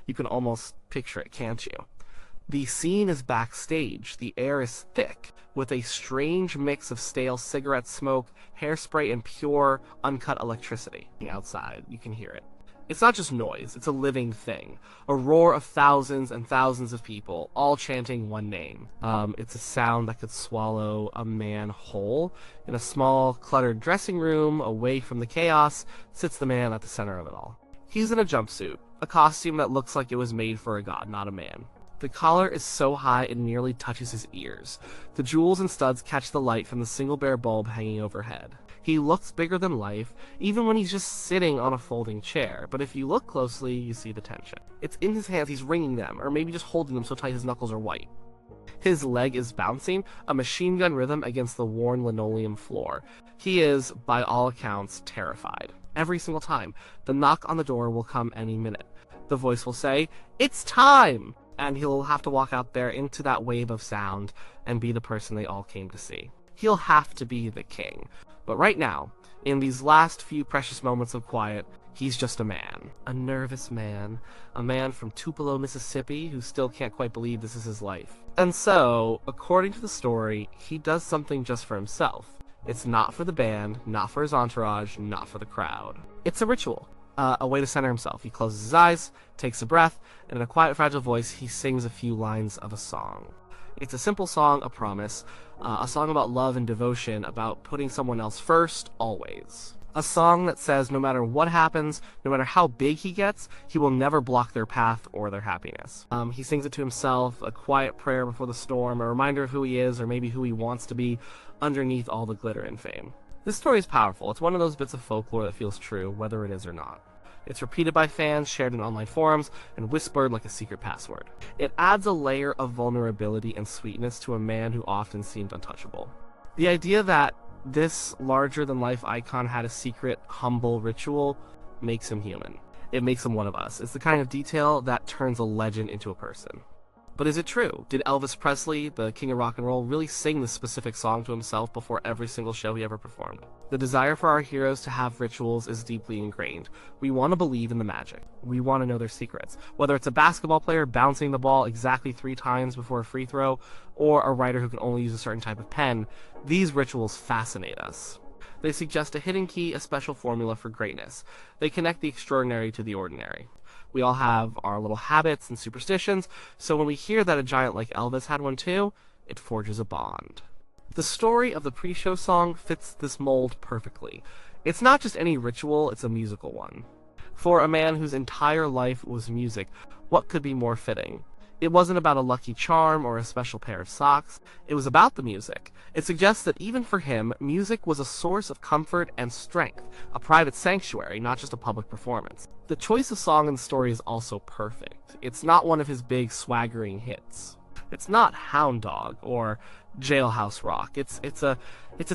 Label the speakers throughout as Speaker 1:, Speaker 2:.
Speaker 1: You can almost picture it, can't you? The scene is backstage. The air is thick, with a strange mix of stale cigarette smoke, hairspray, and pure, uncut electricity. Outside, you can hear it. It's not just noise, it's a living thing. A roar of thousands and thousands of people, all chanting one name. It's a sound that could swallow a man whole. In a small, cluttered dressing room, away from the chaos, sits the man at the center of it all. He's in a jumpsuit, a costume that looks like it was made for a god, not a man. The collar is so high it nearly touches his ears. The jewels and studs catch the light from the single bare bulb hanging overhead. He looks bigger than life, even when he's just sitting on a folding chair, but if you look closely, you see the tension. It's in his hands, he's wringing them, or maybe just holding them so tight his knuckles are white. His leg is bouncing, a machine gun rhythm against the worn linoleum floor. He is, by all accounts, terrified. Every single time. The knock on the door will come any minute. The voice will say, "It's time!" And he'll have to walk out there into that wave of sound and be the person they all came to see. He'll have to be the king. But right now, in these last few precious moments of quiet, he's just a man. A nervous man. A man from Tupelo, Mississippi, who still can't quite believe this is his life. And so, according to the story, he does something just for himself. It's not for the band, not for his entourage, not for the crowd. It's a ritual. A way to center himself. He closes his eyes, takes a breath, and in a quiet, fragile voice, he sings a few lines of a song. It's a simple song, a promise, a song about love and devotion, about putting someone else first, always. A song that says no matter what happens, no matter how big he gets, he will never block their path or their happiness. He sings it to himself, a quiet prayer before the storm, a reminder of who he is, or maybe who he wants to be, underneath all the glitter and fame. This story is powerful. It's one of those bits of folklore that feels true, whether it is or not. It's repeated by fans, shared in online forums, and whispered like a secret password. It adds a layer of vulnerability and sweetness to a man who often seemed untouchable. The idea that this larger-than-life icon had a secret, humble ritual makes him human. It makes him one of us. It's the kind of detail that turns a legend into a person. But is it true? Did Elvis Presley, the king of rock and roll, really sing this specific song to himself before every single show he ever performed? The desire for our heroes to have rituals is deeply ingrained. We want to believe in the magic. We want to know their secrets. Whether it's a basketball player bouncing the ball exactly 3 times before a free throw, or a writer who can only use a certain type of pen, these rituals fascinate us. They suggest a hidden key, a special formula for greatness. They connect the extraordinary to the ordinary. We all have our little habits and superstitions, so when we hear that a giant like Elvis had one too, it forges a bond. The story of the pre-show song fits this mold perfectly. It's not just any ritual, it's a musical one. For a man whose entire life was music, what could be more fitting? It wasn't about a lucky charm or a special pair of socks. It was about the music. It suggests that even for him, music was a source of comfort and strength, a private sanctuary, not just a public performance. The choice of song in the story is also perfect. It's not one of his big swaggering hits. It's not Hound Dog or Jailhouse Rock. It's a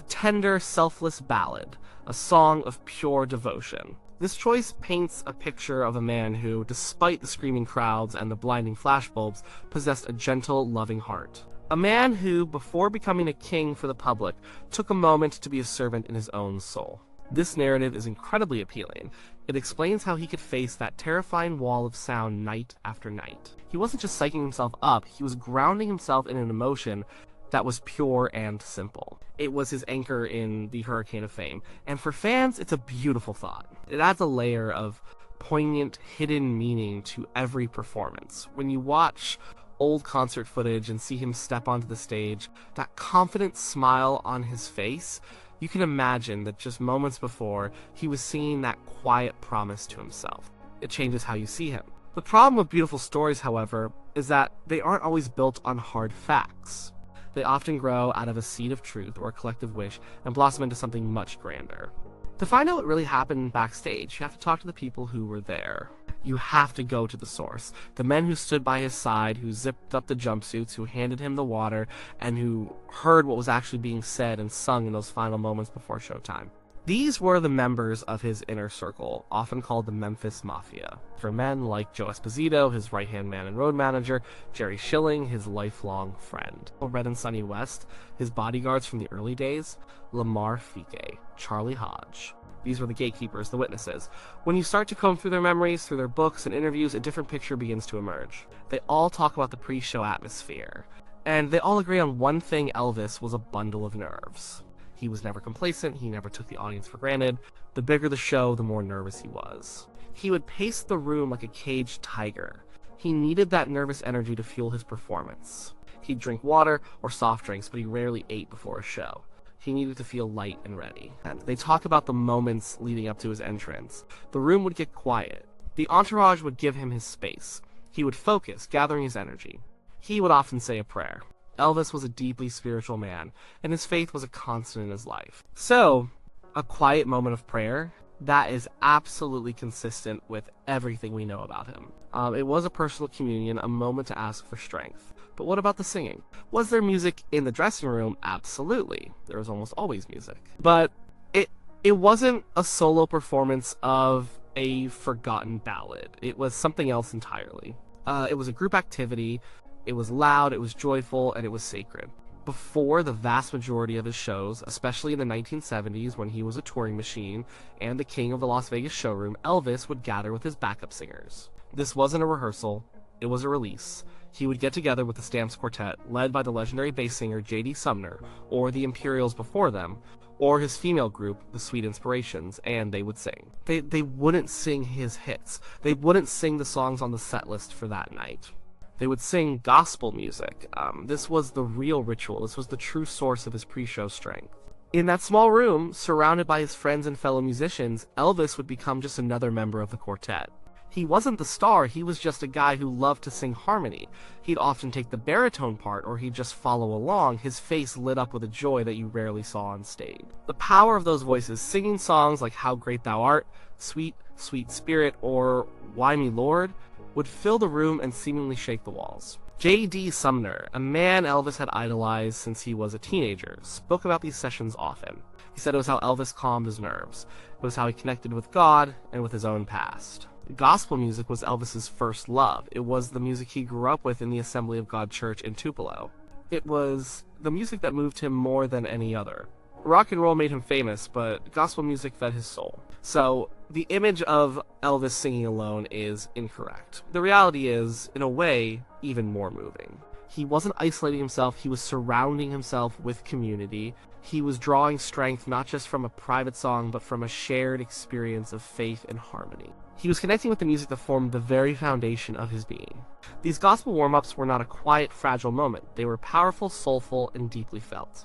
Speaker 1: tender, selfless ballad, a song of pure devotion. This choice paints a picture of a man who, despite the screaming crowds and the blinding flashbulbs, possessed a gentle, loving heart. A man who, before becoming a king for the public, took a moment to be a servant in his own soul. This narrative is incredibly appealing. It explains how he could face that terrifying wall of sound night after night. He wasn't just psyching himself up, he was grounding himself in an emotion that was pure and simple. It was his anchor in the hurricane of fame. And for fans, it's a beautiful thought. It adds a layer of poignant, hidden meaning to every performance. When you watch old concert footage and see him step onto the stage, that confident smile on his face, you can imagine that just moments before, he was singing that quiet promise to himself. It changes how you see him. The problem with beautiful stories, however, is that they aren't always built on hard facts. They often grow out of a seed of truth or a collective wish and blossom into something much grander. To find out what really happened backstage, you have to talk to the people who were there. You have to go to the source. The men who stood by his side, who zipped up the jumpsuits, who handed him the water, and who heard what was actually being said and sung in those final moments before showtime. These were the members of his inner circle, often called the Memphis Mafia. For men like Joe Esposito, his right-hand man and road manager, Jerry Schilling, his lifelong friend. Red and Sonny West, his bodyguards from the early days, Lamar Fike, Charlie Hodge. These were the gatekeepers, the witnesses. When you start to comb through their memories, through their books and interviews, a different picture begins to emerge. They all talk about the pre-show atmosphere. And they all agree on one thing: Elvis was a bundle of nerves. He was never complacent, he never took the audience for granted. The bigger the show, the more nervous he was. He would pace the room like a caged tiger. He needed that nervous energy to fuel his performance. He'd drink water or soft drinks, but he rarely ate before a show. He needed to feel light and ready. And they talk about the moments leading up to his entrance. The room would get quiet. The entourage would give him his space. He would focus, gathering his energy. He would often say a prayer. Elvis was a deeply spiritual man, and his faith was a constant in his life. So, a quiet moment of prayer, that is absolutely consistent with everything we know about him. It was a personal communion, a moment to ask for strength. But what about the singing? Was there music in the dressing room? Absolutely. There was almost always music. But it wasn't a solo performance of a forgotten ballad. It was something else entirely. It was a group activity. It was loud, it was joyful, and it was sacred. Before the vast majority of his shows, especially in the 1970s when he was a touring machine and the king of the Las Vegas showroom, Elvis would gather with his backup singers. This wasn't a rehearsal, it was a release. He would get together with the Stamps Quartet, led by the legendary bass singer J.D. Sumner, or the Imperials before them, or his female group, the Sweet Inspirations, and they would sing. They wouldn't sing his hits. They wouldn't sing the songs on the set list for that night. They would sing gospel music. This was the real ritual. This was the true source of his pre-show strength. In that small room, surrounded by his friends and fellow musicians, Elvis would become just another member of the quartet. He wasn't the star, he was just a guy who loved to sing harmony. He'd often take the baritone part, or he'd just follow along, his face lit up with a joy that you rarely saw on stage. The power of those voices, singing songs like How Great Thou Art, Sweet, Sweet Spirit, or Why Me Lord, would fill the room and seemingly shake the walls. J.D. Sumner, a man Elvis had idolized since he was a teenager, spoke about these sessions often. He said it was how Elvis calmed his nerves. It was how he connected with God and with his own past. Gospel music was Elvis's first love. It was the music he grew up with in the Assembly of God Church in Tupelo. It was the music that moved him more than any other. Rock and roll made him famous, but gospel music fed his soul. So, the image of Elvis singing alone is incorrect. The reality is, in a way, even more moving. He wasn't isolating himself, he was surrounding himself with community. He was drawing strength not just from a private song, but from a shared experience of faith and harmony. He was connecting with the music that formed the very foundation of his being. These gospel warm-ups were not a quiet, fragile moment. They were powerful, soulful, and deeply felt.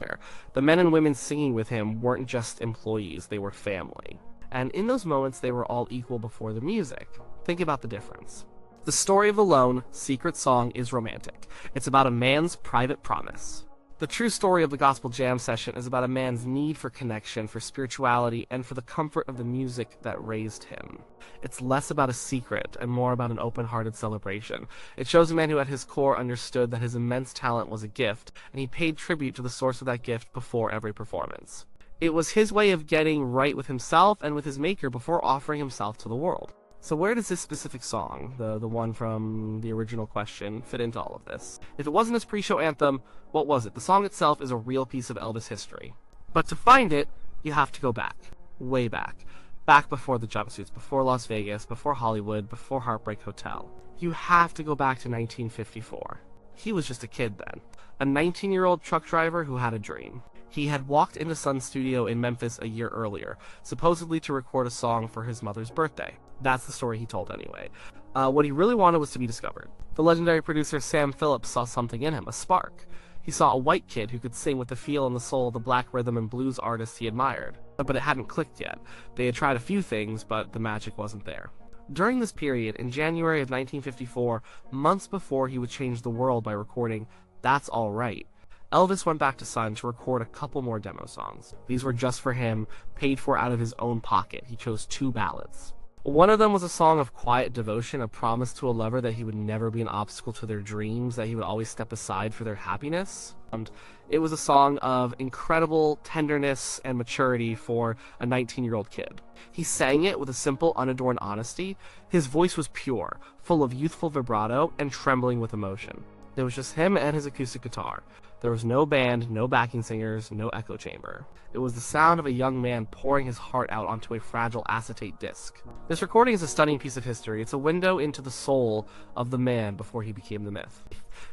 Speaker 1: The men and women singing with him weren't just employees, they were family. And in those moments, they were all equal before the music. Think about the difference. The story of the lone, secret song is romantic. It's about a man's private promise. The true story of the gospel jam session is about a man's need for connection, for spirituality, and for the comfort of the music that raised him. It's less about a secret and more about an open-hearted celebration. It shows a man who at his core understood that his immense talent was a gift, and he paid tribute to the source of that gift before every performance. It was his way of getting right with himself and with his maker before offering himself to the world. So where does this specific song, the one from the original question, fit into all of this? If it wasn't his pre-show anthem, what was it? The song itself is a real piece of Elvis history. But to find it, you have to go back. Way back. Back before the jumpsuits, before Las Vegas, before Hollywood, before Heartbreak Hotel. You have to go back to 1954. He was just a kid then. A 19-year-old truck driver who had a dream. He had walked into Sun's studio in Memphis a year earlier, supposedly to record a song for his mother's birthday. That's the story he told anyway. What he really wanted was to be discovered. The legendary producer Sam Phillips saw something in him, a spark. He saw a white kid who could sing with the feel and the soul of the black rhythm and blues artist he admired. But it hadn't clicked yet. They had tried a few things, but the magic wasn't there. During this period, in January of 1954, months before he would change the world by recording That's All Right, Elvis went back to Sun to record a couple more demo songs. These were just for him, paid for out of his own pocket. He chose 2 ballads. One of them was a song of quiet devotion, a promise to a lover that he would never be an obstacle to their dreams, that he would always step aside for their happiness. And it was a song of incredible tenderness and maturity for a 19-year-old kid. He sang it with a simple, unadorned honesty. His voice was pure, full of youthful vibrato, and trembling with emotion. It was just him and his acoustic guitar. There was no band, no backing singers, no echo chamber. It was the sound of a young man pouring his heart out onto a fragile acetate disc. This recording is a stunning piece of history. It's a window into the soul of the man before he became the myth.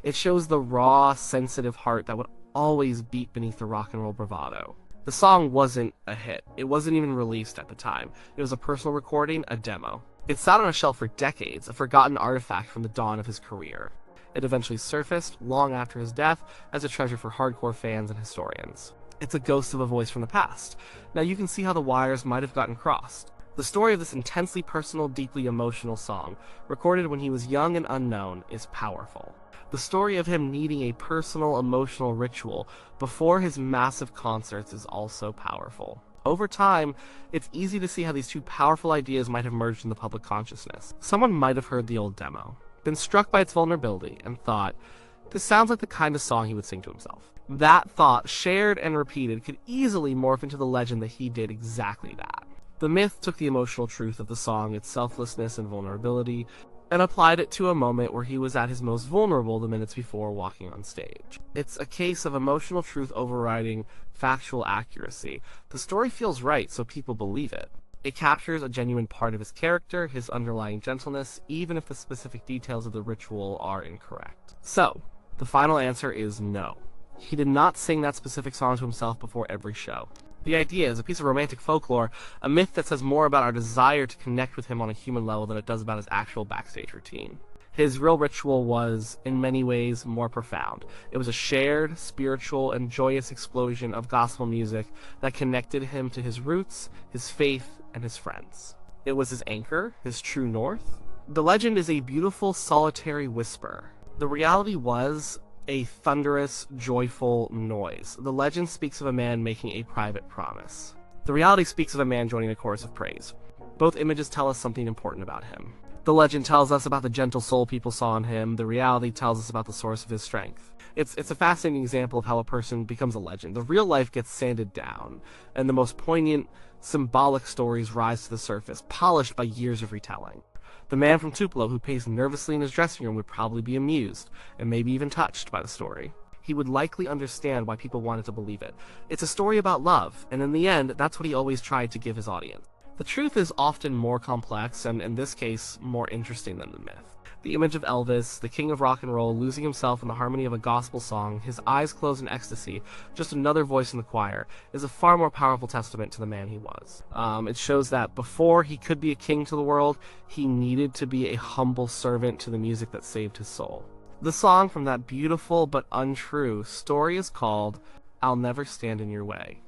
Speaker 1: It shows the raw, sensitive heart that would always beat beneath the rock and roll bravado. The song wasn't a hit. It wasn't even released at the time. It was a personal recording, a demo. It sat on a shelf for decades, a forgotten artifact from the dawn of his career. It eventually surfaced, long after his death, as a treasure for hardcore fans and historians. It's a ghost of a voice from the past. Now you can see how the wires might have gotten crossed. The story of this intensely personal, deeply emotional song, recorded when he was young and unknown, is powerful. The story of him needing a personal, emotional ritual before his massive concerts is also powerful. Over time, it's easy to see how these two powerful ideas might have merged in the public consciousness. Someone might have heard the old demo, been struck by its vulnerability, and thought, this sounds like the kind of song he would sing to himself. That thought, shared and repeated, could easily morph into the legend that he did exactly that. The myth took the emotional truth of the song, its selflessness and vulnerability, and applied it to a moment where he was at his most vulnerable the minutes before walking on stage. It's a case of emotional truth overriding factual accuracy. The story feels right, so people believe it. It captures a genuine part of his character, his underlying gentleness, even if the specific details of the ritual are incorrect. So, the final answer is no. He did not sing that specific song to himself before every show. The idea is a piece of romantic folklore, a myth that says more about our desire to connect with him on a human level than it does about his actual backstage routine. His real ritual was, in many ways, more profound. It was a shared, spiritual, and joyous explosion of gospel music that connected him to his roots, his faith, and his friends. It was his anchor, his true north. The legend is a beautiful, solitary whisper. The reality was a thunderous, joyful noise. The legend speaks of a man making a private promise. The reality speaks of a man joining a chorus of praise. Both images tell us something important about him. The legend tells us about the gentle soul people saw in him. The reality tells us about the source of his strength. It's a fascinating example of how a person becomes a legend. The real life gets sanded down, and the most poignant, symbolic stories rise to the surface, polished by years of retelling. The man from Tupelo who paced nervously in his dressing room would probably be amused, and maybe even touched by the story. He would likely understand why people wanted to believe it. It's a story about love, and in the end, that's what he always tried to give his audience. The truth is often more complex, and in this case, more interesting than the myth. The image of Elvis, the king of rock and roll, losing himself in the harmony of a gospel song, his eyes closed in ecstasy, just another voice in the choir, is a far more powerful testament to the man he was. It shows that before he could be a king to the world, he needed to be a humble servant to the music that saved his soul. The song from that beautiful but untrue story is called "I'll Never Stand in Your Way."